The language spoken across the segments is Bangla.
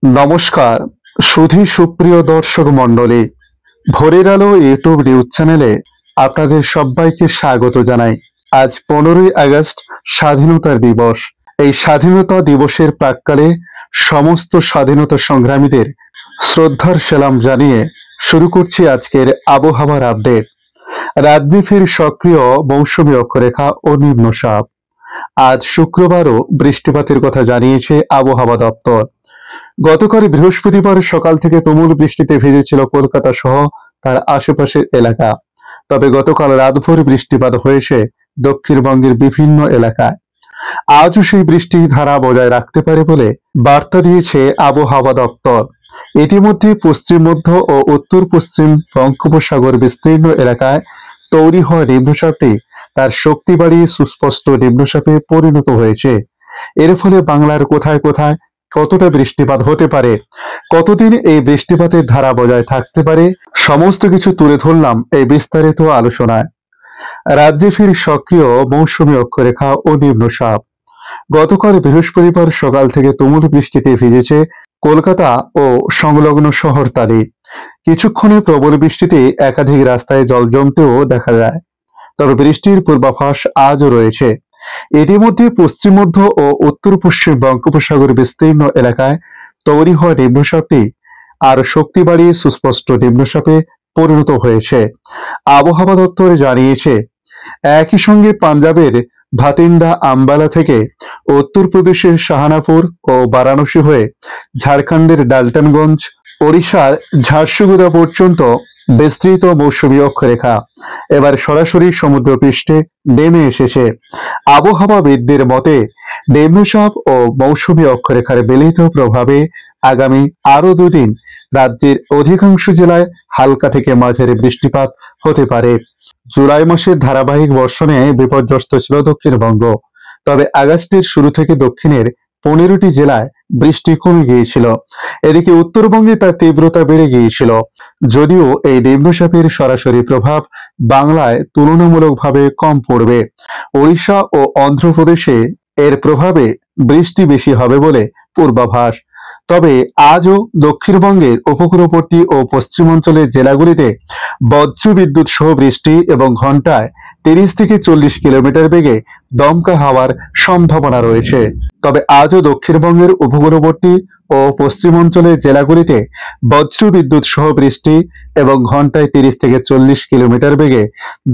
নমস্কার সুধী সুপ্রিয় দর্শক মণ্ডলী, ভোরের আলো ইউটিউব নিউজ চ্যানেলে আপনাদের সবাইকে স্বাগত জানাই। আজ 15ই আগস্ট স্বাধীনতা দিবস। এই স্বাধীনতা দিবসের প্রাক্কালে সমস্ত স্বাধীনতা সংগ্রামীদের শ্রদ্ধার সেলাম জানিয়ে শুরু করছি আজকের আবহাওয়ার আপডেট। রাজ্যে ফের সক্রিয় মৌসুমী অক্ষরেখা ও নিম্নচাপ। আজ শুক্রবারও বৃষ্টিপাতের কথা জানিয়েছে আবহাওয়া দপ্তর। গতকাল বৃহস্পতিবার সকাল থেকে তুমুল বৃষ্টিতে ভিজেছিল কলকাতা সহ তার আশেপাশের এলাকা। তবে গতকাল রাতভর বৃষ্টিপাত হয়েছে দক্ষিণবঙ্গের বিভিন্ন এলাকায়। আজও সেই বৃষ্টির ধারা বজায় রাখতে পারে বলে বার্তা দিয়েছে আবহাওয়া দপ্তর। ইতিমধ্যে পশ্চিম মধ্য ও উত্তর পশ্চিম বঙ্গোপসাগর বিস্তীর্ণ এলাকায় তৈরি হওয়া নিম্নচাপটি তার শক্তি বাড়িয়ে সুস্পষ্ট নিম্নচাপে পরিণত হয়েছে। এর ফলে বাংলার কোথায় কোথায় কতটা বৃষ্টিপাত হতে পারে, কতদিন এই বৃষ্টিপাতের ধারা বজায় থাকতে পারে, সমস্ত কিছু তুলে ধরলাম এই বিস্তারিত আলোচনায়। রাজ্যে ফির সক্রিয় মৌসুমী অক্ষরেখা ও নিম্নচাপ। গতকাল বৃহস্পতিবার সকাল থেকে তুমুল বৃষ্টিতে ভিজেছে কলকাতা ও সংলগ্ন শহরতলি। কিছুক্ষণে প্রবল বৃষ্টিতে একাধিক রাস্তায় জল জমতেও দেখা যায়। তবে বৃষ্টির পূর্বাভাস আজও রয়েছে। ইতিমধ্যে পশ্চিম মধ্য ও উত্তর পশ্চিম বঙ্গোপসাগর বিস্তীর্ণ এলাকায় তৈরি হওয়া নিম্নচাপটি আর শক্তি বাড়িয়ে সুস্পষ্ট নিম্নচাপে পরিণত হয়েছে। আবহাওয়া দপ্তর জানিয়েছে, একই সঙ্গে পাঞ্জাবের ভাতিন্ডা আম্বালা থেকে উত্তরপ্রদেশের শাহানাপুর ও বারাণসী হয়ে ঝাড়খণ্ডের ডালটনগঞ্জ, ওড়িশার ঝারসুগুড়া পর্যন্ত বিস্তৃত মৌসুমী অক্ষরেখা এবার সরাসরি সমুদ্রপৃষ্ঠে নেমে এসেছে। আবহাওয়াবিদদের মতে নিম্নচাপ ও মৌসুমী অক্ষরেখার মিলিত প্রভাবে আগামী আরো দুদিন রাজ্যের অধিকাংশ জেলায় হালকা থেকে মাঝারি বৃষ্টিপাত হতে পারে। জুলাই মাসের ধারাবাহিক বর্ষণে বিপর্যস্ত ছিল দক্ষিণবঙ্গ। তবে আগস্টের শুরু থেকে দক্ষিণের 15টি জেলায় বৃষ্টি কমে গিয়েছিল। এদিকে উত্তরবঙ্গে তার তীব্রতা বেড়ে গিয়েছিল। যদিও এই নিম্নচাপের সরাসরি প্রভাব বাংলায় তুলনামূলকভাবে কম পড়বে। ওড়িশা ও অন্ধ্রপ্রদেশে এর প্রভাবে বৃষ্টি বেশি হবে বলে পূর্বাভাস। তবে আজও দক্ষিণবঙ্গের উপকূলবর্তী ও পশ্চিমাঞ্চলের জেলাগুলিতে বজ্রবিদ্যুৎ সহ বৃষ্টি এবং ঘন্টায় 30 থেকে 40 কিলোমিটার বেগে দমকা হাওয়ার সম্ভাবনা রয়েছে। তবে আজও দক্ষিণবঙ্গের উপকূলবর্তী ও পশ্চিমাঞ্চলের জেলাগুলিতে বজ্রবিদ্যুৎ সহ বৃষ্টি এবং ঘন্টায় 30 থেকে 40 কিলোমিটার বেগে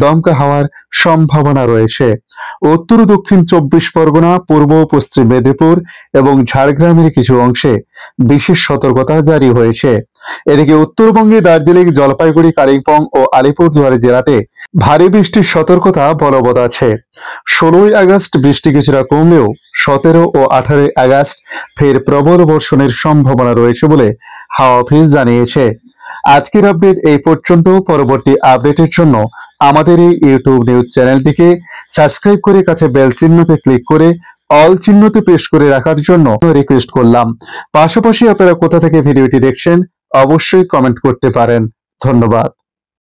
দমকা হাওয়ার সম্ভাবনা রয়েছে। উত্তর ও দক্ষিণ 24 পরগনা, পূর্ব ও পশ্চিম মেদিনীপুর এবং ঝাড়গ্রামের কিছু অংশে বিশেষ সতর্কতা জারি হয়েছে। এদিকে উত্তরবঙ্গে দার্জিলিং, জলপাইগুড়ি, কালিম্পং ও আলিপুরদুয়ার জেলাতে ভারী বৃষ্টির সতর্কতা বলবৎ আছে। 16ই আগস্ট বৃষ্টি কিছুটা কমলেও 17 ও 18 আগস্ট ফের প্রবল বর্ষণের সম্ভাবনা রয়েছে বলে হাওয়া অফিস জানিয়েছে। আজকের আপডেট এই পর্যন্ত। পরবর্তী আপডেটের জন্য আমাদের এই ইউটিউব নিউজ চ্যানেলটিকে সাবস্ক্রাইব করে কাছে বেল চিহ্নতে ক্লিক করে অল চিহ্নতে প্রেস করে রাখার জন্য রিকোয়েস্ট করলাম। পাশাপাশি আপনারা কোথা থেকে ভিডিওটি দেখছেন অবশ্যই কমেন্ট করতে পারেন। ধন্যবাদ।